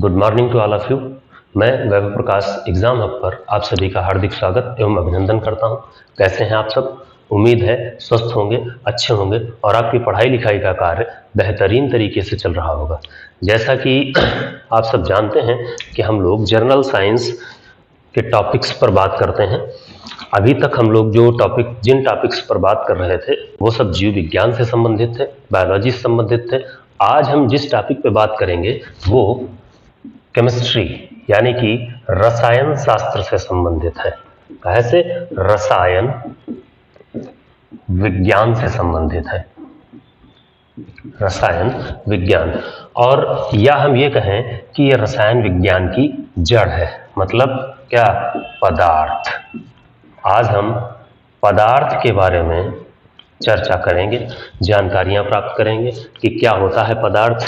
Good morning to all of you. मैं वैभव प्रकाश exam hub पर आप सभी का हार्दिक स्वागत एवं अभिनंदन करता हूं। कैसे हैं आप सब? उम्मीद है स्वस्थ होंगे, अच्छे होंगे और आपकी पढ़ाई लिखाई का कार्य बेहतरीन तरीके से चल रहा होगा। जैसा कि आप सब जानते हैं कि हम लोग जनरल साइंस के टॉपिक्स पर बात करते हैं। अभी तक हम लोग जिन टॉपिक्स पर बात कर रहे थे वो सब जीव विज्ञान से संबंधित थे, बायोलॉजी से संबंधित थे। आज हम जिस टॉपिक पे बात करेंगे वो केमिस्ट्री यानी कि रसायन शास्त्र से संबंधित है। कैसे? रसायन विज्ञान से संबंधित है, रसायन विज्ञान। और या हम ये कहें कि ये रसायन विज्ञान की जड़ है। मतलब क्या? पदार्थ। आज हम पदार्थ के बारे में चर्चा करेंगे, जानकारियां प्राप्त करेंगे कि क्या होता है पदार्थ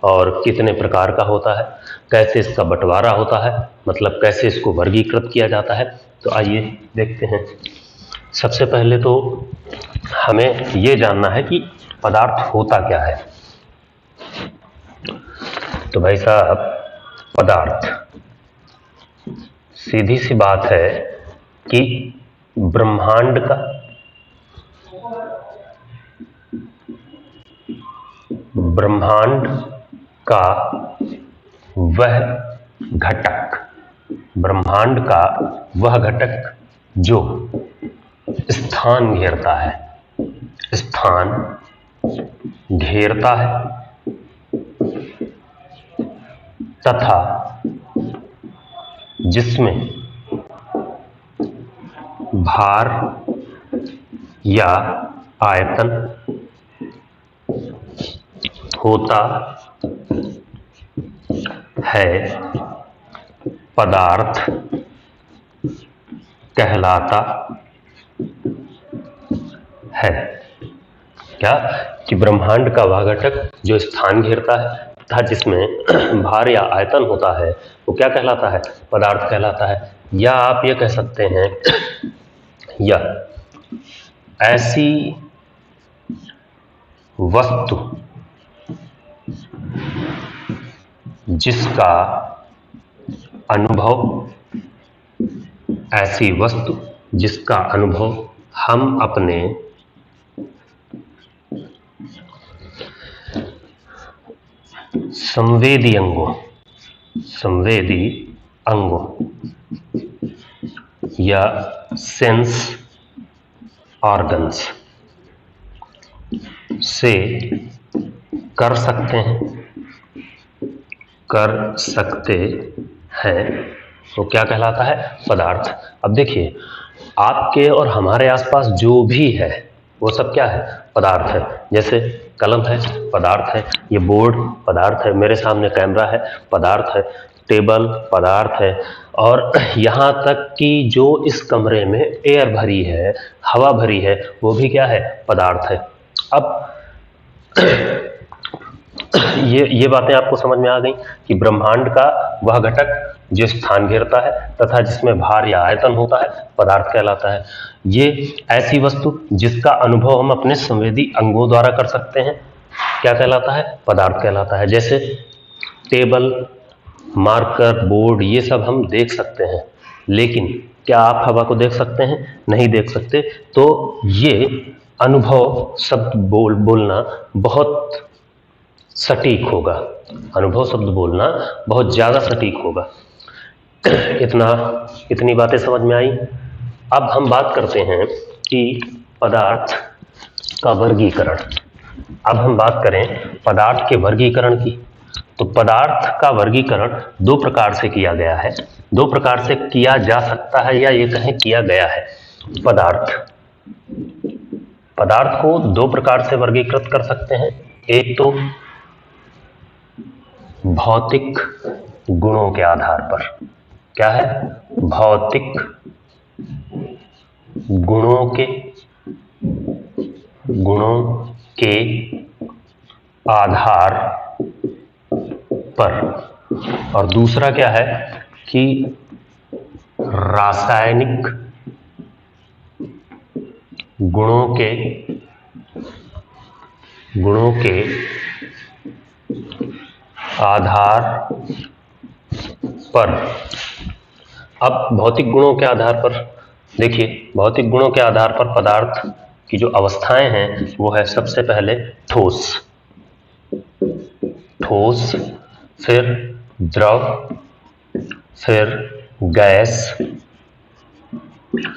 और कितने प्रकार का होता है, कैसे इसका बंटवारा होता है, मतलब कैसे इसको वर्गीकृत किया जाता है। तो आइए देखते हैं। सबसे पहले तो हमें ये जानना है कि पदार्थ होता क्या है। तो भाई साहब, पदार्थ सीधी सी बात है कि ब्रह्मांड का वह घटक जो स्थान घेरता है तथा जिसमें भार या आयतन होता है, पदार्थ कहलाता है। क्या? कि ब्रह्मांड का वह घटक जो स्थान घेरता है तथा जिसमें भार या आयतन होता है वो क्या कहलाता है? पदार्थ कहलाता है। या आप ये कह सकते हैं या ऐसी वस्तु जिसका अनुभव हम अपने संवेदी अंगों या सेंस ऑर्गन्स से कर सकते हैं वो क्या कहलाता है? पदार्थ। अब देखिए, आपके और हमारे आसपास जो भी है वो सब क्या है? पदार्थ है। जैसे कलम है, पदार्थ है। ये बोर्ड पदार्थ है। मेरे सामने कैमरा है, पदार्थ है। टेबल पदार्थ है। और यहाँ तक कि जो इस कमरे में एयर भरी है, हवा भरी है, वो भी क्या है? पदार्थ है। अब ये बातें आपको समझ में आ गई कि ब्रह्मांड का वह घटक जो स्थान घेरता है तथा जिसमें भार या आयतन होता है पदार्थ कहलाता है। ये ऐसी वस्तु जिसका अनुभव हम अपने संवेदी अंगों द्वारा कर सकते हैं क्या कहलाता है? पदार्थ कहलाता है। जैसे टेबल, मार्कर, बोर्ड, ये सब हम देख सकते हैं, लेकिन क्या आप हवा को देख सकते हैं? नहीं देख सकते। तो ये अनुभव शब्द बोलना बहुत सटीक होगा, अनुभव शब्द बोलना बहुत ज्यादा सटीक होगा। इतनी बातें समझ में आई। अब हम बात करते हैं कि पदार्थ का वर्गीकरण। अब हम बात करें पदार्थ के वर्गीकरण की। तो पदार्थ का वर्गीकरण दो प्रकार से किया गया है, दो प्रकार से किया जा सकता है, या ये कहें किया गया है। पदार्थ को दो प्रकार से वर्गीकृत कर सकते हैं। एक तो भौतिक गुणों के आधार पर। क्या है? भौतिक गुणों के आधार पर। और दूसरा क्या है कि रासायनिक गुणों के आधार पर। अब भौतिक गुणों के आधार पर देखिए, भौतिक गुणों के आधार पर पदार्थ की जो अवस्थाएं हैं वो है सबसे पहले ठोस, ठोस, फिर द्रव, फिर गैस।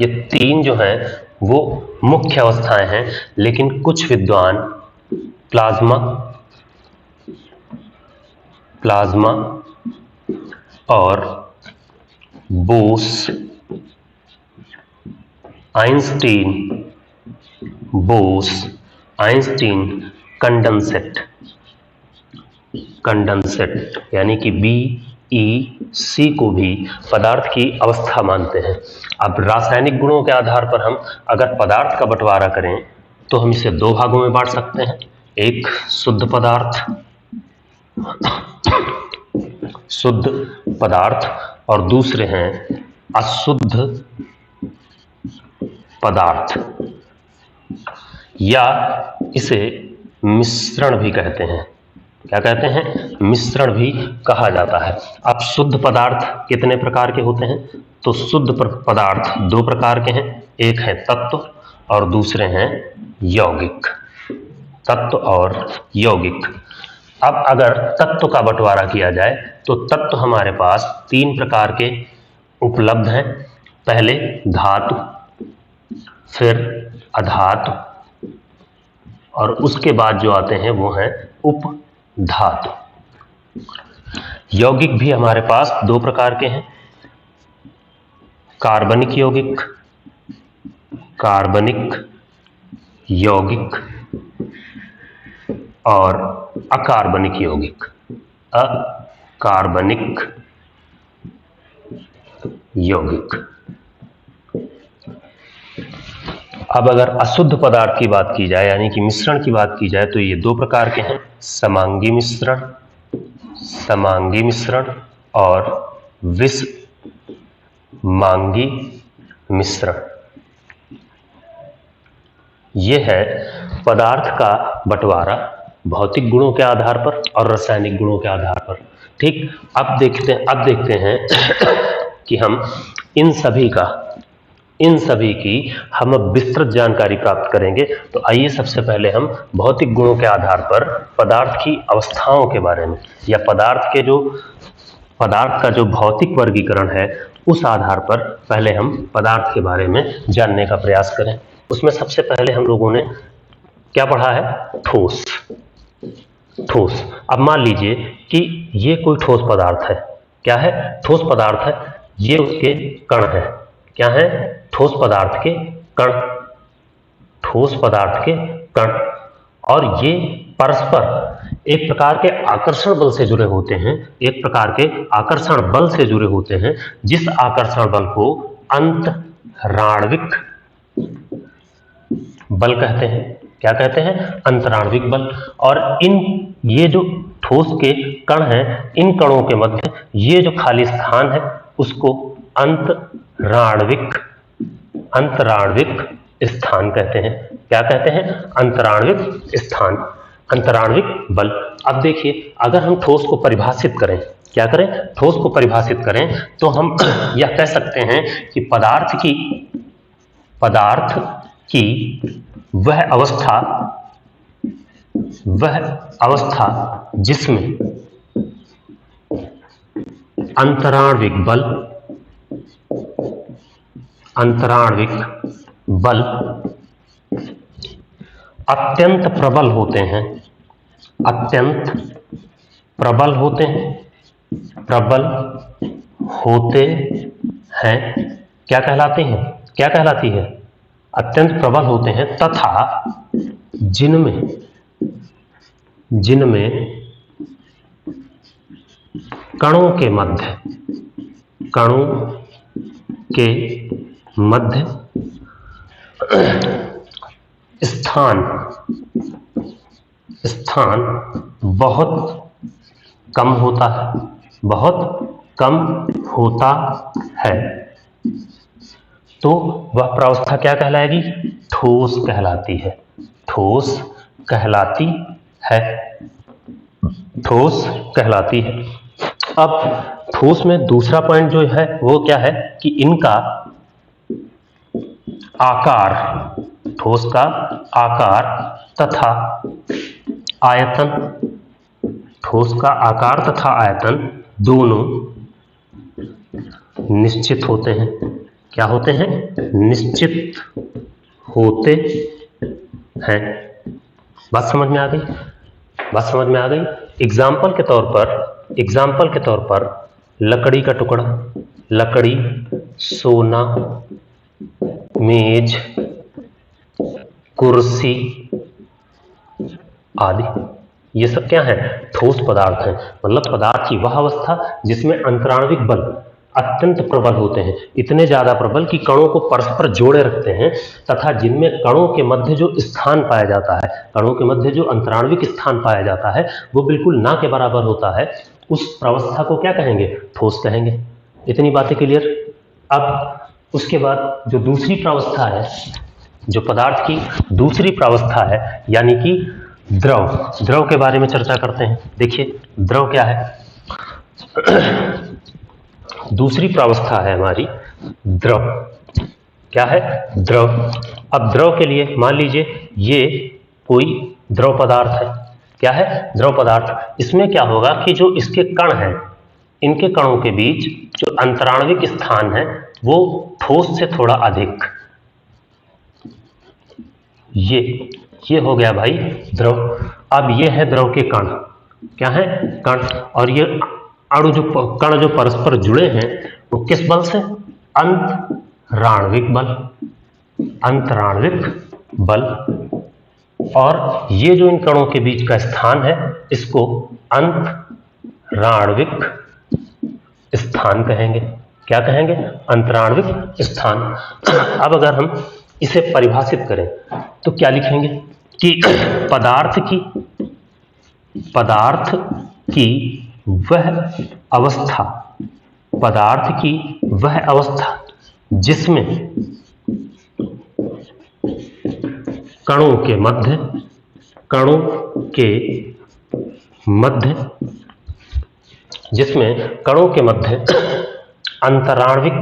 ये तीन जो हैं वो मुख्य अवस्थाएं हैं, लेकिन कुछ विद्वान प्लाज्मा, प्लाज्मा और Bose, Einstein, Bose, Einstein condensate, condensate यानी कि BEC को भी पदार्थ की अवस्था मानते हैं। अब रासायनिक गुणों के आधार पर हम अगर पदार्थ का बंटवारा करें तो हम इसे दो भागों में बांट सकते हैं, एक शुद्ध पदार्थ, शुद्ध पदार्थ, और दूसरे हैं अशुद्ध पदार्थ, या इसे मिश्रण भी कहते हैं। क्या कहते हैं? मिश्रण भी कहा जाता है। अब शुद्ध पदार्थ कितने प्रकार के होते हैं? तो शुद्ध पदार्थ दो प्रकार के हैं, एक है तत्व और दूसरे हैं यौगिक, तत्व और यौगिक। अब अगर तत्व का बंटवारा किया जाए तो तत्व हमारे पास तीन प्रकार के उपलब्ध हैं। पहले धातु, फिर अधातु, और उसके बाद जो आते हैं वो हैं उपधातु। यौगिक भी हमारे पास दो प्रकार के हैं, कार्बनिक यौगिक, कार्बनिक यौगिक, और अकार्बनिक यौगिक, अकार्बनिक यौगिक। अब अगर अशुद्ध पदार्थ की बात की जाए यानी कि मिश्रण की बात की जाए तो ये दो प्रकार के हैं, समांगी मिश्रण, समांगी मिश्रण, और विषमांगी मिश्रण। ये है पदार्थ का बंटवारा भौतिक गुणों के आधार पर और रासायनिक गुणों के आधार पर। ठीक, अब देखते हैं कि हम इन सभी की हम अब विस्तृत जानकारी प्राप्त करेंगे। तो आइए सबसे पहले हम भौतिक गुणों के आधार पर पदार्थ की अवस्थाओं के बारे में, या पदार्थ का जो भौतिक वर्गीकरण है उस आधार पर पहले हम पदार्थ के बारे में जानने का प्रयास करें। उसमें सबसे पहले हम लोगों ने क्या पढ़ा है? ठोस, ठोस। अब मान लीजिए कि ये कोई ठोस पदार्थ है। क्या है? ठोस पदार्थ है। ये उसके कण है। क्या है? ठोस पदार्थ के कण, ठोस पदार्थ के कण, और ये परस्पर एक प्रकार के आकर्षण बल से जुड़े होते हैं, एक प्रकार के आकर्षण बल से जुड़े होते हैं, जिस आकर्षण बल को अंतराण्विक बल कहते हैं। क्या कहते हैं? अंतराण्विक बल। और ये जो ठोस के कण हैं, इन कणों के मध्य ये जो खाली स्थान है उसको अंतराण्विक स्थान कहते हैं। क्या कहते हैं? अंतराण्विक स्थान, अंतराण्विक बल। अब देखिए, अगर हम ठोस को परिभाषित करें, क्या करें? ठोस को परिभाषित करें तो हम यह कह सकते हैं कि पदार्थ की वह अवस्था जिसमें अंतराण्विक बल अत्यंत प्रबल होते हैं, अत्यंत प्रबल होते हैं। क्या कहलाती है? अत्यंत प्रबल होते हैं, तथा जिनमें कणों के मध्य स्थान बहुत कम होता है, तो वह प्रावस्था क्या कहलाएगी? ठोस कहलाती है। ठोस कहलाती है। अब ठोस में दूसरा पॉइंट जो है वो क्या है कि इनका आकार, ठोस का आकार तथा आयतन, ठोस का आकार तथा आयतन दोनों निश्चित होते हैं। क्या होते हैं? निश्चित होते हैं। बात समझ में आ गई? बात समझ में आ गई? एग्जाम्पल के तौर पर लकड़ी का टुकड़ा, लकड़ी, सोना, मेज, कुर्सी आदि, ये सब क्या है? ठोस पदार्थ हैं। मतलब पदार्थ की वह अवस्था जिसमें अंतराण्विक बल अत्यंत प्रबल होते हैं, इतने ज्यादा प्रबल कि कणों को परस्पर जोड़े रखते हैं, तथा जिनमें कणों के मध्य जो स्थान पाया जाता है, कणों के मध्य जो अंतराण्विक स्थान पाया जाता है, वो बिल्कुल ना के बराबर होता है। उस प्रावस्था को क्या कहेंगे? ठोस कहेंगे। इतनी बातें क्लियर? अब उसके बाद जो दूसरी प्रावस्था है, जो पदार्थ की दूसरी प्रावस्था है, यानी कि द्रव, द्रव के बारे में चर्चा करते हैं। देखिए द्रव क्या है? दूसरी प्रावस्था है हमारी द्रव। क्या है? द्रव। अब द्रव के लिए मान लीजिए ये कोई द्रव पदार्थ है। क्या है? द्रव पदार्थ। इसमें क्या होगा कि जो इसके कण हैं, इनके कणों के बीच जो अंतराण्विक स्थान है वो ठोस से थोड़ा अधिक, ये हो गया भाई द्रव। अब ये है द्रव के कण। क्या है? कण। और ये अणु जो कण जो परस्पर जुड़े हैं वो किस बल से? अंतराण्विक बल, अंतराण्विक बल। और ये जो इन कणों के बीच का स्थान है इसको अंतराण्विक स्थान कहेंगे। क्या कहेंगे? अंतराण्विक स्थान। अब अगर हम इसे परिभाषित करें तो क्या लिखेंगे कि पदार्थ की वह अवस्था, पदार्थ की वह अवस्था जिसमें कणों के मध्य अंतराण्विक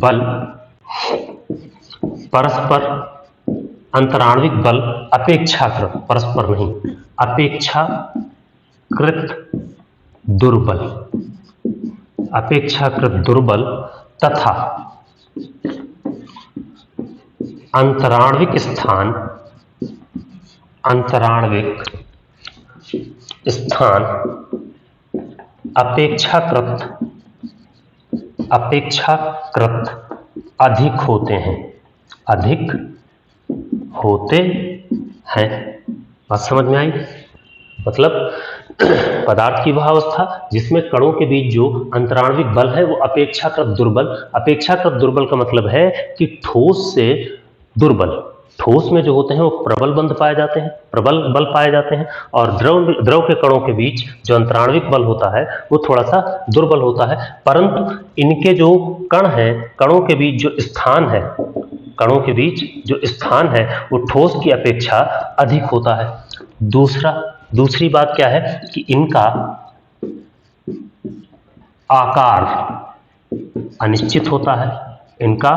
बल परस्पर, अंतराण्विक बल अपेक्षाकृत, परस्पर नहीं, अपेक्षाकृत दुर्बल तथा अंतराण्विक स्थान अपेक्षाकृत अधिक होते हैं, बात समझ में आई? मतलब पदार्थ की वह अवस्था जिसमें कणों के बीच जो अंतराण्विक बल है वो अपेक्षाकृत दुर्बल, अपेक्षाकृत दुर्बल का मतलब है कि ठोस से दुर्बल। ठोस में जो होते हैं वो प्रबल बल पाए जाते हैं, और द्रव के कणों के बीच जो अंतराण्विक बल होता है वो थोड़ा सा दुर्बल होता है। परंतु इनके जो कण हैं, कणों के बीच जो स्थान है वो ठोस की अपेक्षा अधिक होता है। दूसरी बात क्या है कि इनका आकार अनिश्चित होता है। इनका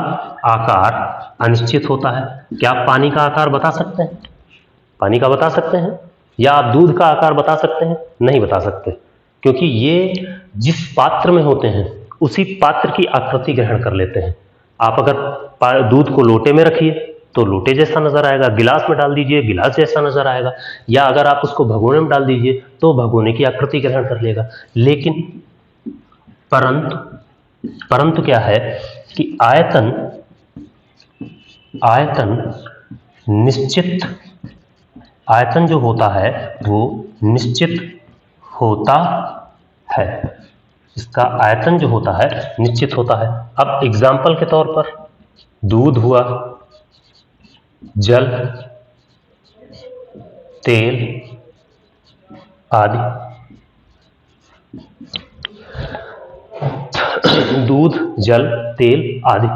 आकार अनिश्चित होता है। क्या आप पानी का आकार बता सकते हैं? पानी का बता सकते हैं? या आप दूध का आकार बता सकते हैं? नहीं बता सकते, क्योंकि ये जिस पात्र में होते हैं उसी पात्र की आकृति ग्रहण कर लेते हैं। आप अगर दूध को लोटे में रखिए तो लोटे जैसा नजर आएगा, गिलास में डाल दीजिए गिलास जैसा नजर आएगा, या अगर आप उसको भगोने में डाल दीजिए तो भगोने की आकृति ग्रहण कर लेगा। लेकिन परंतु क्या है कि आयतन जो होता है वो निश्चित होता है। इसका आयतन जो होता है निश्चित होता है। अब एग्जाम्पल के तौर पर दूध हुआ, जल, तेल आदि। दूध, जल, तेल आदि,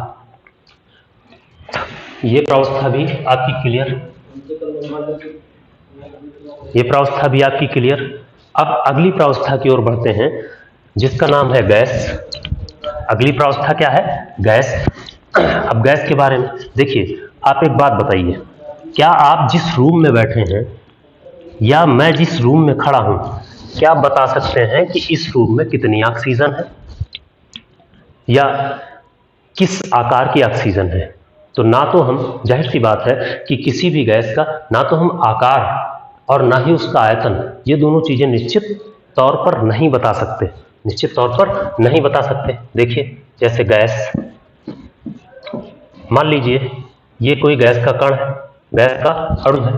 ये प्रावस्था भी आपकी क्लियर? ये प्रावस्था भी आपकी क्लियर। अब अगली प्रावस्था की ओर बढ़ते हैं जिसका नाम है गैस। अगली प्रावस्था क्या है? गैस। अब गैस के बारे में देखिए, आप एक बात बताइए, क्या आप जिस रूम में बैठे हैं या मैं जिस रूम में खड़ा हूं, क्या आप बता सकते हैं कि इस रूम में कितनी ऑक्सीजन है या किस आकार की ऑक्सीजन है? तो ना तो हम, जाहिर सी बात है कि किसी भी गैस का ना तो हम आकार और ना ही उसका आयतन, ये दोनों चीजें निश्चित तौर पर नहीं बता सकते, निश्चित तौर पर नहीं बता सकते। देखिए, जैसे गैस, मान लीजिए ये कोई गैस का कण है, गैस का अणु है।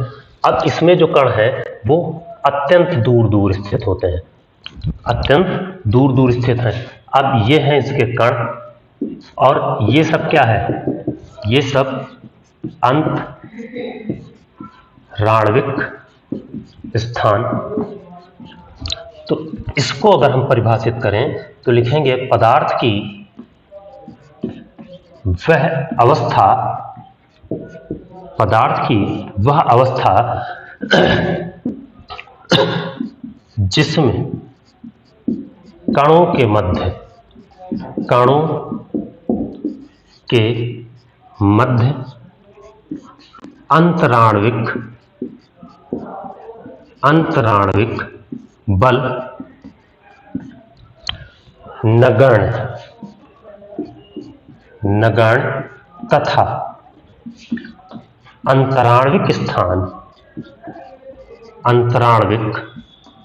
अब इसमें जो कण है वो अत्यंत दूर दूर स्थित होते हैं, अत्यंत दूर दूर स्थित हैं। अब ये हैं इसके कण, और ये सब क्या है? ये सब अंतराण्विक स्थान। तो इसको अगर हम परिभाषित करें तो लिखेंगे पदार्थ की वह अवस्था, पदार्थ की वह अवस्था जिसमें कणों के मध्य, कणों के मध्य अंतराण्विक बल नगण्य तथा अंतराण्विक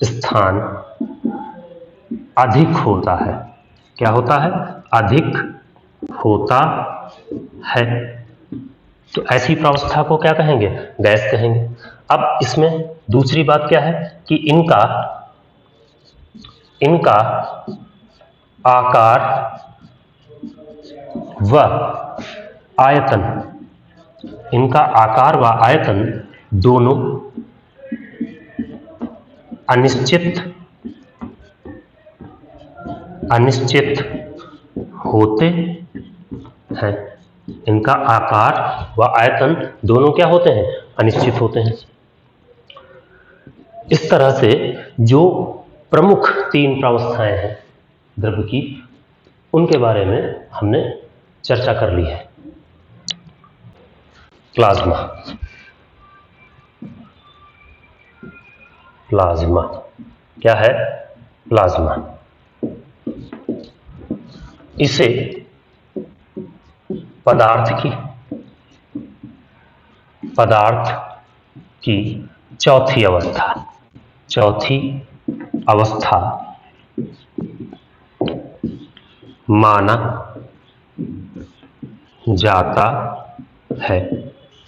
स्थान अधिक होता है। क्या होता है? अधिक होता है। तो ऐसी प्रावस्था को क्या कहेंगे? गैस कहेंगे। अब इसमें दूसरी बात क्या है कि इनका आकार व आयतन, इनका आकार व आयतन दोनों अनिश्चित होते हैं। इनका आकार व आयतन दोनों क्या होते हैं? अनिश्चित होते हैं। इस तरह से जो प्रमुख तीन प्रावस्थाएं हैं द्रव्य की, उनके बारे में हमने चर्चा कर ली है। प्लाज्मा, प्लाज्मा क्या है? प्लाज्मा। इसे पदार्थ की चौथी अवस्था माना जाता है।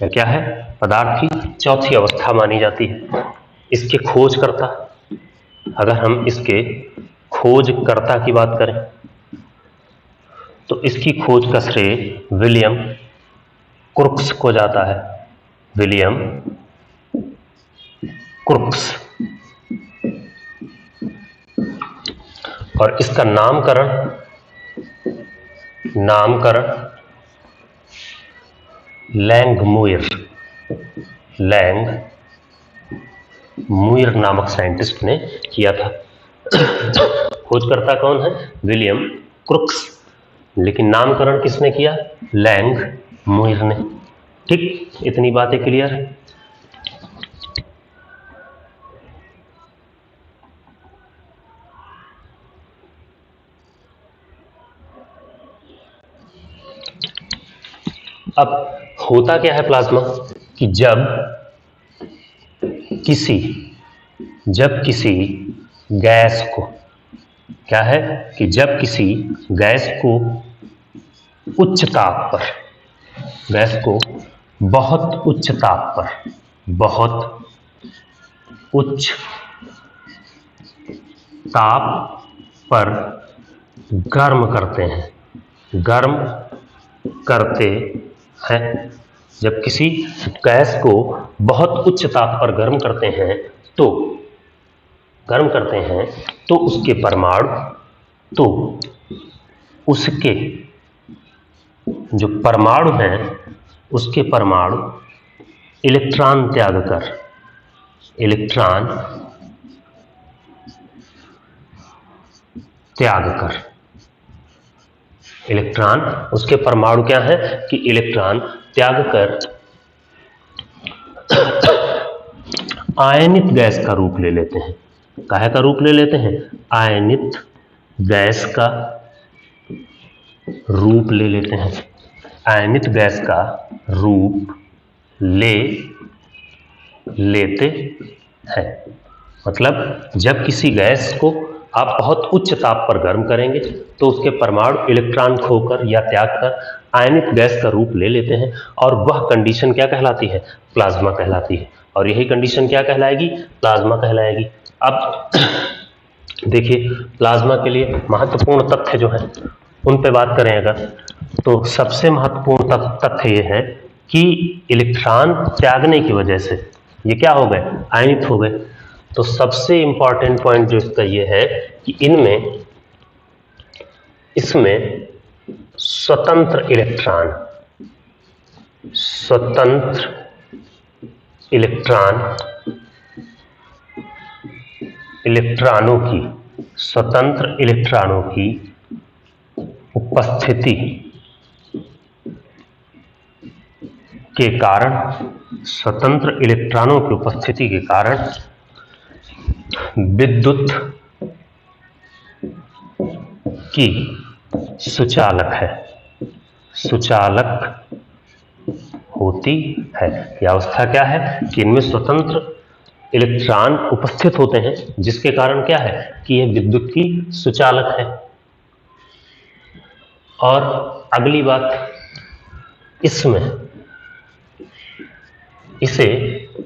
क्या है? पदार्थ की चौथी अवस्था मानी जाती है। इसके खोजकर्ता, अगर हम इसके खोजकर्ता की बात करें तो इसकी खोज का श्रेय विलियम क्रुक्स को जाता है। William crooks. और इसका नामकरण लैंगमुइर नामक साइंटिस्ट ने किया था। खोजकर्ता कौन है? विलियम क्रुक्स, लेकिन नामकरण किसने किया? लैंगमुइर ने। ठीक, इतनी बातें क्लियर है। अब होता क्या है प्लाज्मा कि जब किसी गैस को, क्या है कि जब किसी गैस को उच्च ताप पर, गैस को बहुत उच्च ताप पर, बहुत उच्च ताप पर गर्म करते हैं। जब किसी गैस को बहुत उच्च ताप पर गर्म करते हैं तो उसके परमाणु, तो उसके जो परमाणु हैं, उसके परमाणु इलेक्ट्रॉन त्याग कर इलेक्ट्रॉन त्याग कर, इलेक्ट्रॉन उसके परमाणु क्या है कि इलेक्ट्रॉन त्याग कर आयनित गैस का रूप ले लेते हैं। काहे का रूप ले लेते हैं? आयनित गैस का रूप ले लेते हैं। आयनित गैस का रूप ले लेते हैं मतलब जब किसी गैस को आप बहुत उच्च ताप पर गर्म करेंगे तो उसके परमाणु इलेक्ट्रॉन खोकर या त्याग कर आयनित गैस का रूप ले लेते हैं और वह कंडीशन क्या कहलाती है? प्लाज्मा कहलाती है। और यही कंडीशन क्या कहलाएगी? प्लाज्मा कहलाएगी। अब देखिए प्लाज्मा के लिए महत्वपूर्ण तथ्य जो है उन पे बात करें अगर, तो सबसे महत्वपूर्ण तथ्य ये है कि इलेक्ट्रॉन त्यागने की वजह से ये क्या हो गए? आयनित हो गए। तो सबसे इंपॉर्टेंट पॉइंट जो इसका ये है कि इसमें स्वतंत्र इलेक्ट्रॉनों की उपस्थिति के कारण विद्युत की सुचालक होती है। यह अवस्था क्या है कि इनमें स्वतंत्र इलेक्ट्रॉन उपस्थित होते हैं जिसके कारण क्या है कि यह विद्युत की सुचालक है। और अगली बात, इसे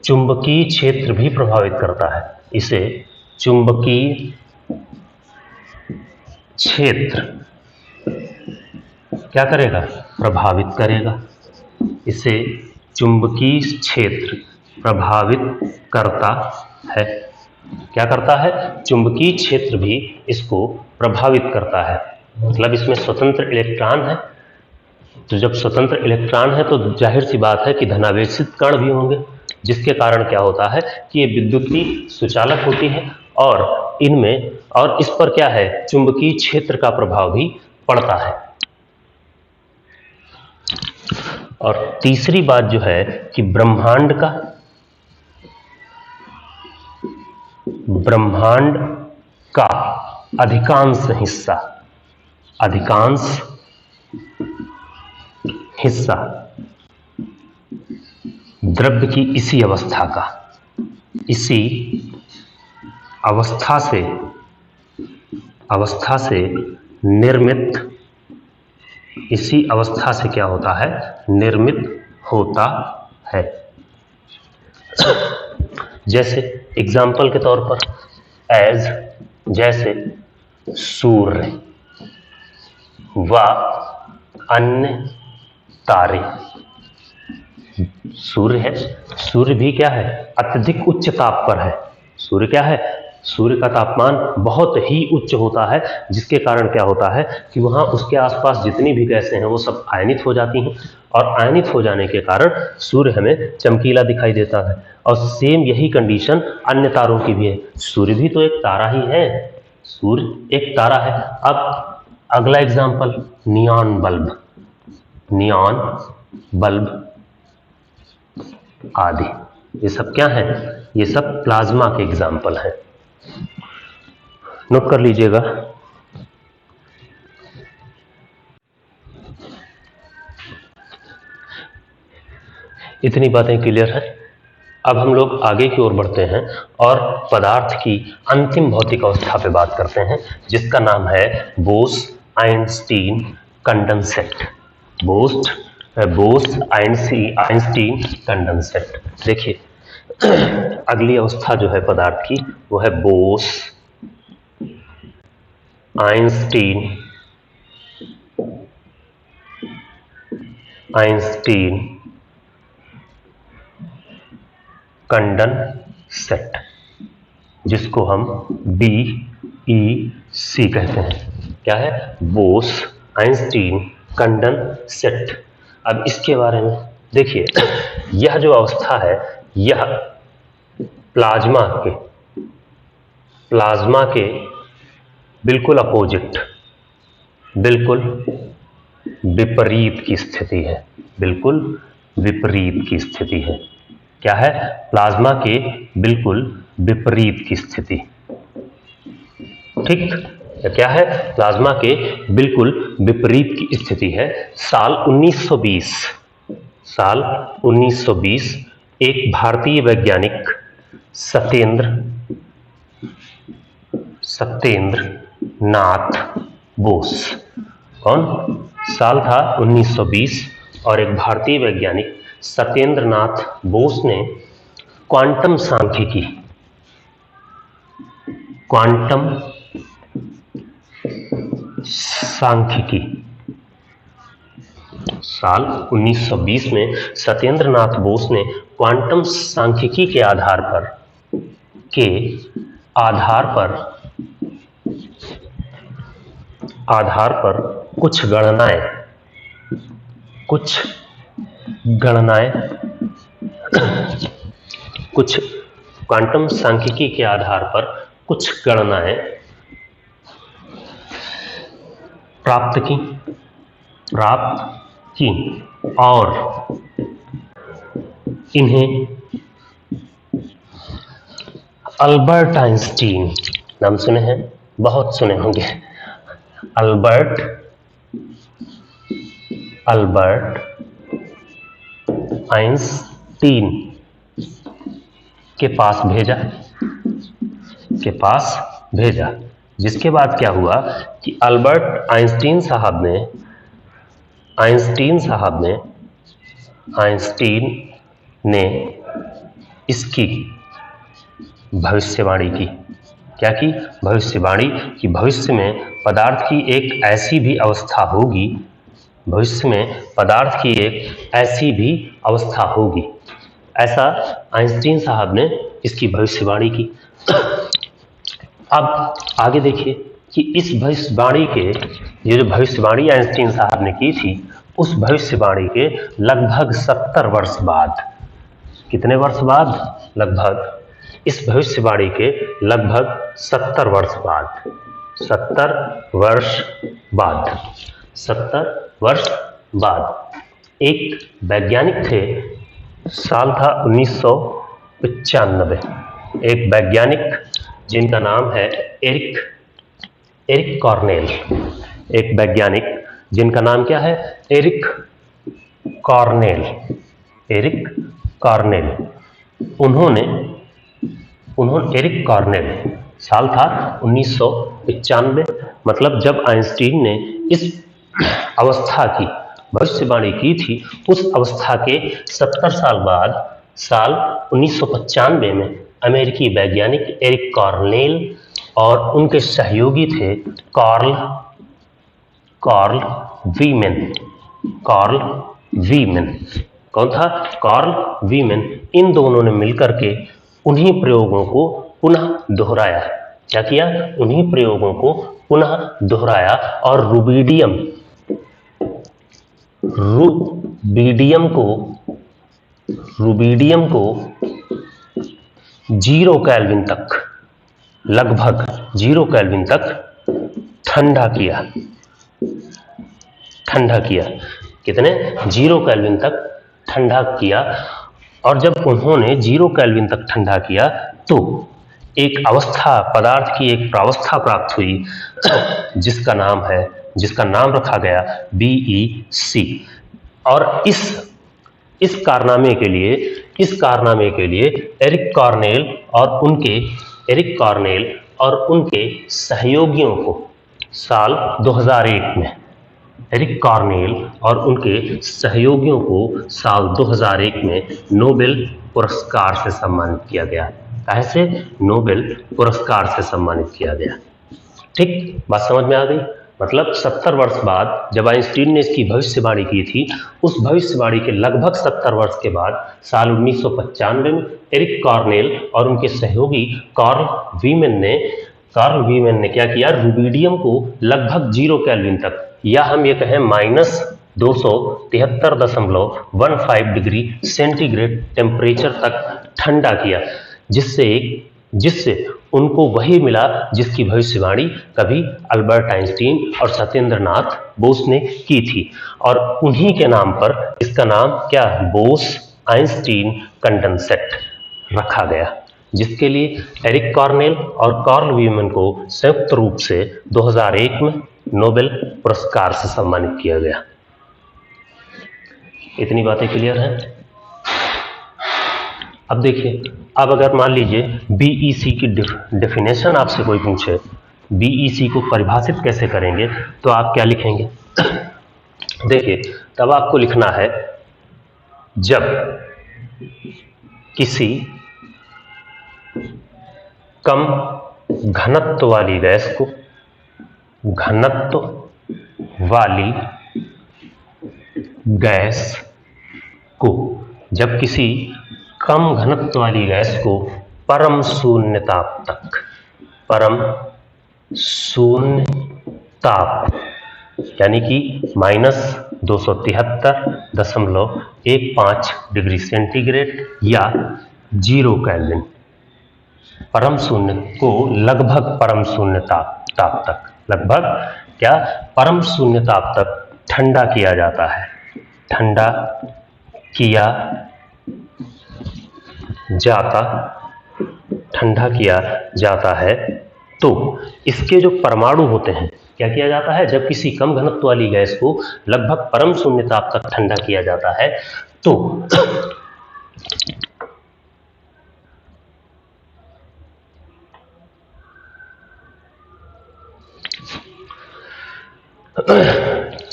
चुंबकीय क्षेत्र भी प्रभावित करता है। इसे चुंबकीय क्षेत्र क्या करेगा? प्रभावित करेगा। इसे चुंबकीय क्षेत्र प्रभावित करता है। क्या करता है? चुंबकीय क्षेत्र भी इसको प्रभावित करता है। मतलब इसमें स्वतंत्र इलेक्ट्रॉन है, तो जब स्वतंत्र इलेक्ट्रॉन है तो जाहिर सी बात है कि धनावेशित कण भी होंगे जिसके कारण क्या होता है कि ये विद्युत की सुचालक होती है और इस पर क्या है? चुंबकीय क्षेत्र का प्रभाव भी पड़ता है। और तीसरी बात जो है कि ब्रह्मांड का अधिकांश हिस्सा द्रव्य की इसी अवस्था से क्या होता है? निर्मित होता है। जैसे एग्जाम्पल के तौर पर जैसे सूर्य व अन्य तारे। सूर्य है, सूर्य भी क्या है? अत्यधिक उच्च ताप पर है। सूर्य क्या है? सूर्य का तापमान बहुत ही उच्च होता है जिसके कारण क्या होता है कि वहां उसके आसपास जितनी भी गैसें हैं वो सब आयनित हो जाती हैं और आयनित हो जाने के कारण सूर्य हमें चमकीला दिखाई देता है। और सेम यही कंडीशन अन्य तारों की भी है। सूर्य भी तो एक तारा ही है, सूर्य एक तारा है। अब अगला एग्जाम्पल, नियॉन बल्ब आदि, ये सब क्या है? ये सब प्लाज्मा के एग्जाम्पल हैं। नोट कर लीजिएगा। इतनी बातें क्लियर है। अब हम लोग आगे की ओर बढ़ते हैं और पदार्थ की अंतिम भौतिक अवस्था पे बात करते हैं जिसका नाम है बोस-आइंस्टीन कंडेंसेट। Bose-Einstein condensate. देखिए अगली अवस्था जो है पदार्थ की वो है बोस-आइंस्टीन कंडेंसेट, जिसको हम BEC कहते हैं। क्या है? Bose-Einstein condensate. अब इसके बारे में देखिए, यह जो अवस्था है यह प्लाज्मा के बिल्कुल अपोजिट, बिल्कुल विपरीत की स्थिति है, बिल्कुल विपरीत की स्थिति है। क्या है? प्लाज्मा के बिल्कुल विपरीत की स्थिति। ठीक, क्या है? प्लाज्मा के बिल्कुल विपरीत की स्थिति है। साल 1920 एक भारतीय वैज्ञानिक सत्येंद्र नाथ बोस, कौन? साल था 1920 और एक भारतीय वैज्ञानिक सत्येंद्र नाथ बोस ने क्वांटम सांख्यिकी, साल 1920 में सत्येंद्र नाथ बोस ने क्वांटम सांख्यिकी के आधार पर कुछ क्वांटम सांख्यिकी के आधार पर कुछ गणनाएं प्राप्त की और इन्हें अल्बर्ट आइंस्टीन, नाम सुने हैं? बहुत सुने होंगे। अल्बर्ट आइंस्टीन के पास भेजा, जिसके बाद क्या हुआ कि अल्बर्ट आइंस्टीन ने इसकी भविष्यवाणी की। क्या की? भविष्यवाणी कि भविष्य में पदार्थ की एक ऐसी भी अवस्था होगी, ऐसा आइंस्टीन साहब ने इसकी भविष्यवाणी की। अब आगे देखिए कि इस भविष्यवाणी के, ये जो भविष्यवाणी आइंस्टीन साहब ने की थी, उस भविष्यवाणी के लगभग 70 वर्ष बाद, कितने वर्ष बाद? लगभग, इस भविष्यवाणी के लगभग 70 वर्ष बाद एक वैज्ञानिक थे, साल था 1995, एक वैज्ञानिक जिनका नाम है एरिक कॉर्नेल, एक वैज्ञानिक जिनका नाम क्या है? Eric Cornell. उन्होंने एरिक कॉर्नेल, साल था 1995, मतलब जब आइंस्टीन ने इस अवस्था की भविष्यवाणी की थी, उस अवस्था के 70 साल बाद साल 1995 में अमेरिकी वैज्ञानिक एरिक कॉर्नेल और उनके सहयोगी थे कार्ल वीमैन। कौन था? Karl women. इन दोनों ने मिलकर के उन्हीं प्रयोगों को पुनः दोहराया। क्या किया? उन्हीं प्रयोगों को पुनः दोहराया और रुबिडियम को 0 केल्विन तक, लगभग 0 केल्विन तक ठंडा किया। कितने? 0 केल्विन तक ठंडा किया। और जब उन्होंने 0 केल्विन तक ठंडा किया तो एक अवस्था, पदार्थ की एक प्रावस्था प्राप्त हुई, जिसका नाम रखा गया BeC। और इस कारनामे के लिए एरिक कॉर्नेल और उनके सहयोगियों को साल 2001 में नोबेल पुरस्कार से सम्मानित किया गया। कैसे? नोबेल पुरस्कार से सम्मानित किया गया। ठीक, बात समझ में आ गई? मतलब 70 वर्ष बाद जब आइंस्टीन ने इसकी भविष्यवाणी की थी, उस भविष्यवाणी के लगभग 70 वर्ष के बाद साल 1995 में एरिक कॉर्नेल और उनके सहयोगी कार्ल वीमैन ने क्या किया? रुबिडियम को लगभग 0 केल्विन तक, या हम ये कहें -273.15 डिग्री सेंटीग्रेड टेम्परेचर तक ठंडा किया, जिससे उनको वही मिला जिसकी भविष्यवाणी कभी अल्बर्ट आइंस्टीन और सत्येंद्रनाथ बोस ने की थी, और उन्हीं के नाम पर इसका नाम क्या, बोस आइंस्टीन कंडेंसेट रखा गया, जिसके लिए एरिक कॉर्नेल और कार्ल न्यूमैन को संयुक्त रूप से 2001 में नोबेल पुरस्कार से सम्मानित किया गया। इतनी बातें क्लियर हैं? अब देखिए, अब अगर मान लीजिए बीईसी की डेफिनेशन आपसे कोई पूछे, बीईसी को परिभाषित कैसे करेंगे, तो आप क्या लिखेंगे? देखिए, तब आपको लिखना है, जब किसी कम घनत्व वाली गैस को जब किसी कम घनत्व वाली गैस को परम शून्य ताप यानी कि -273.15 डिग्री सेंटीग्रेड या 0 केल्विन, परम शून्य को लगभग परम शून्य ताप तक, लगभग क्या, परम शून्य ताप तक ठंडा किया जाता है, तो इसके जो परमाणु होते हैं, क्या किया जाता है, जब किसी कम घनत्व वाली गैस को लगभग परम शून्य ताप तक ठंडा किया जाता है, तो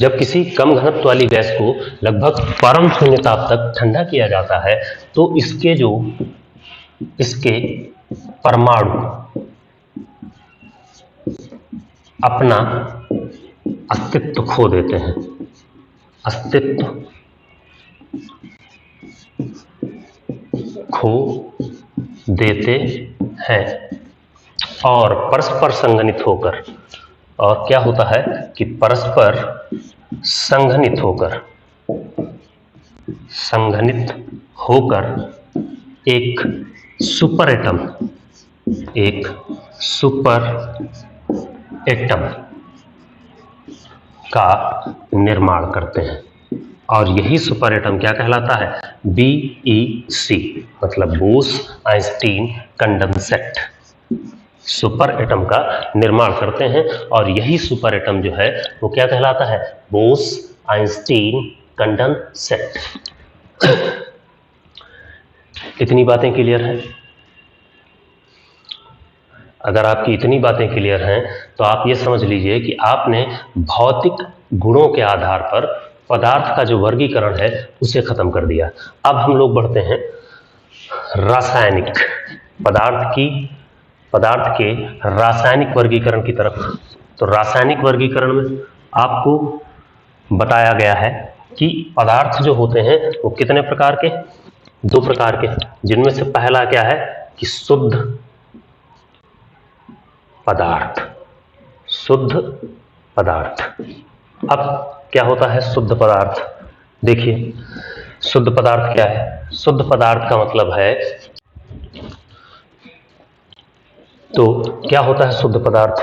जब किसी कम घनत्व वाली गैस को लगभग परम शून्य ताप तक ठंडा किया जाता है, तो इसके परमाणु अपना अस्तित्व खो देते हैं, और परस्पर संघनित होकर, और क्या होता है कि परस्पर संघनित होकर एक सुपर एटम का निर्माण करते हैं, और यही सुपर एटम क्या कहलाता है, बीईसी, मतलब Bose Einstein condensate, super atom का निर्माण करते हैं, और यही सुपर एटम जो है वो क्या कहलाता है, बोस आइंस्टीन कंडेंसेट। इतनी बातें क्लियर हैं? अगर आपकी इतनी बातें क्लियर हैं तो आप ये समझ लीजिए कि आपने भौतिक गुणों के आधार पर पदार्थ का जो वर्गीकरण है उसे खत्म कर दिया। अब हम लोग बढ़ते हैं रासायनिक पदार्थ के रासायनिक वर्गीकरण की तरफ। तो रासायनिक वर्गीकरण में आपको बताया गया है कि पदार्थ जो होते हैं वो कितने प्रकार के, 2 प्रकार के, जिनमें से पहला क्या है कि शुद्ध पदार्थ। अब क्या होता है शुद्ध पदार्थ? देखिए, शुद्ध पदार्थ क्या है? शुद्ध पदार्थ का मतलब है, तो क्या होता है शुद्ध पदार्थ?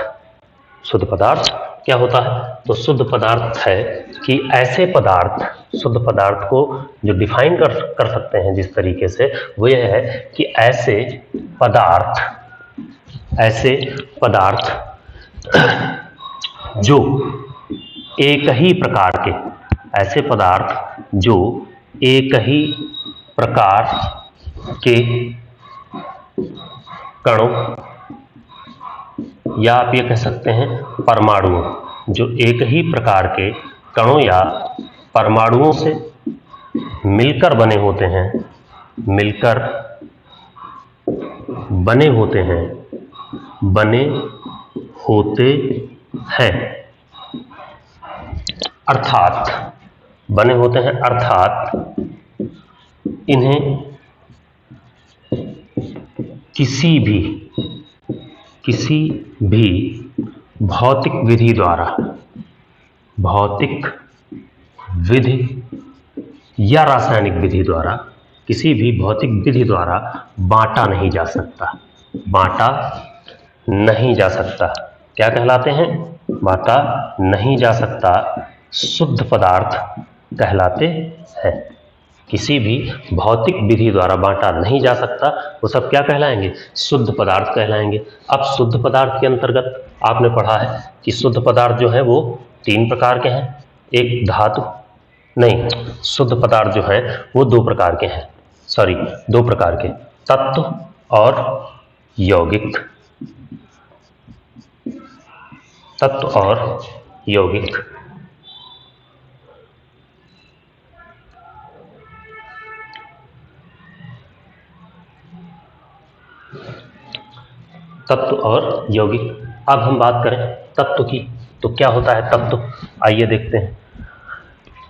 शुद्ध पदार्थ क्या होता है? तो शुद्ध पदार्थ है कि ऐसे पदार्थ, शुद्ध पदार्थ को जो डिफाइन कर सकते हैं जिस तरीके से, वो यह है कि ऐसे पदार्थ जो एक ही प्रकार के, ऐसे पदार्थ जो एक ही प्रकार के कणों, या आप ये कह सकते हैं परमाणुओं, जो एक ही प्रकार के कणों या परमाणुओं से मिलकर बने होते हैं, अर्थात इन्हें किसी भी भौतिक विधि या रासायनिक विधि द्वारा किसी भी भौतिक विधि द्वारा बांटा नहीं जा सकता, बांटा नहीं जा सकता, क्या कहलाते हैं? बांटा नहीं जा सकता शुद्ध पदार्थ कहलाते हैं। किसी भी भौतिक विधि द्वारा बांटा नहीं जा सकता, वो सब क्या कहलाएंगे? शुद्ध पदार्थ कहलाएंगे। अब शुद्ध पदार्थ के अंतर्गत आपने पढ़ा है कि शुद्ध पदार्थ जो है वो 3 प्रकार के हैं। एक धातु, नहीं, शुद्ध पदार्थ जो है वो 2 प्रकार के हैं, सॉरी 2 प्रकार के, तत्व और यौगिक, तत्व और यौगिक। तत्व और यौगिक। अब हम बात करें तत्व की, तो क्या होता है तत्व? आइए देखते हैं।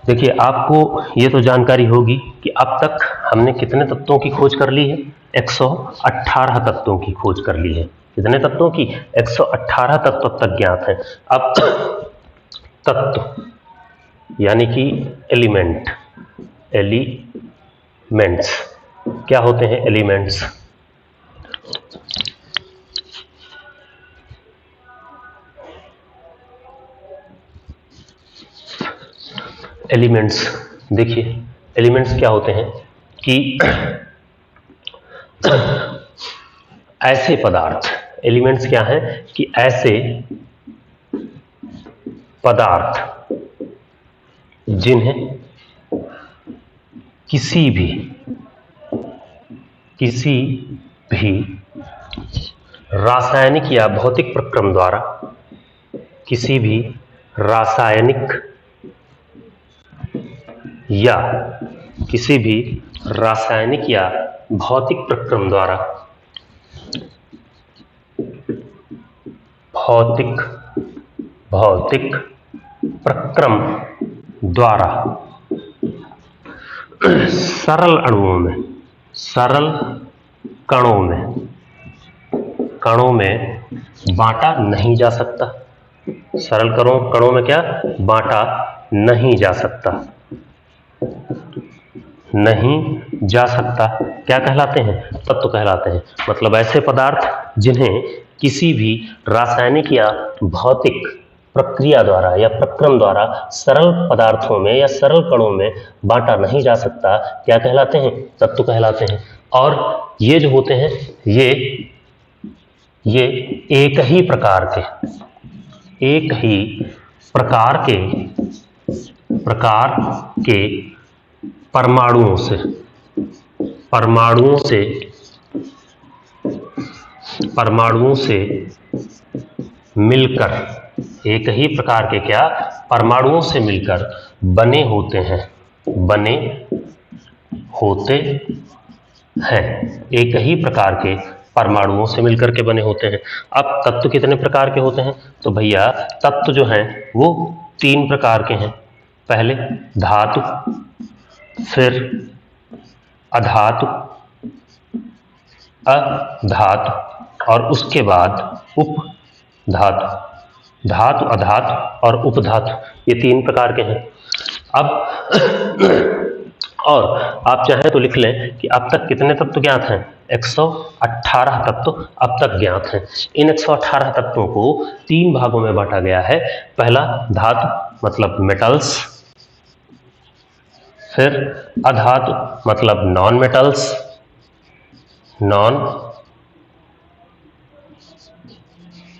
देखिए, आपको ये तो जानकारी होगी कि अब तक हमने कितने तत्वों की खोज कर ली है? 118 तत्वों की खोज कर ली है। कितने तत्वों की? 118 तत्व तक ज्ञात है। अब तत्व यानी कि एलिमेंट, एलिमेंट्स क्या होते हैं? एलिमेंट्स एलिमेंट्स देखिए, एलिमेंट्स क्या होते हैं कि ऐसे पदार्थ, एलिमेंट्स क्या हैं कि ऐसे पदार्थ जिन्हें किसी भी रासायनिक या भौतिक प्रक्रम द्वारा, किसी भी रासायनिक या किसी भी रासायनिक या भौतिक प्रक्रम द्वारा, भौतिक प्रक्रम द्वारा सरल अणुओं में, सरल कणों में बांटा नहीं जा सकता। सरल कणों में क्या बांटा नहीं जा सकता, नहीं जा सकता, क्या कहलाते हैं? तत्व कहलाते हैं। मतलब ऐसे पदार्थ जिन्हें किसी भी रासायनिक या भौतिक प्रक्रिया द्वारा या प्रक्रम द्वारा सरल पदार्थों में या सरल कणों में बांटा नहीं जा सकता, क्या कहलाते हैं? तत्व कहलाते हैं। और ये जो होते हैं ये एक ही प्रकार के परमाणुओं से मिलकर, एक ही प्रकार के क्या? परमाणुओं से मिलकर बने होते हैं, एक ही प्रकार के परमाणुओं से मिलकर के बने होते हैं। अब तत्व कितने प्रकार के होते हैं? तो भैया तत्व जो हैं वो 3 प्रकार के हैं। पहले धातु, फिर अधातु, और उसके बाद उपधातु। धातु, अधातु और उपधातु, ये 3 प्रकार के हैं। अब और आप चाहें तो लिख लें कि अब तक कितने तत्व ज्ञात हैं? 118 तत्व अब तक ज्ञात हैं। इन 118 तत्वों को 3 भागों में बांटा गया है। पहला धातु मतलब मेटल्स, फिर अधातु मतलब नॉन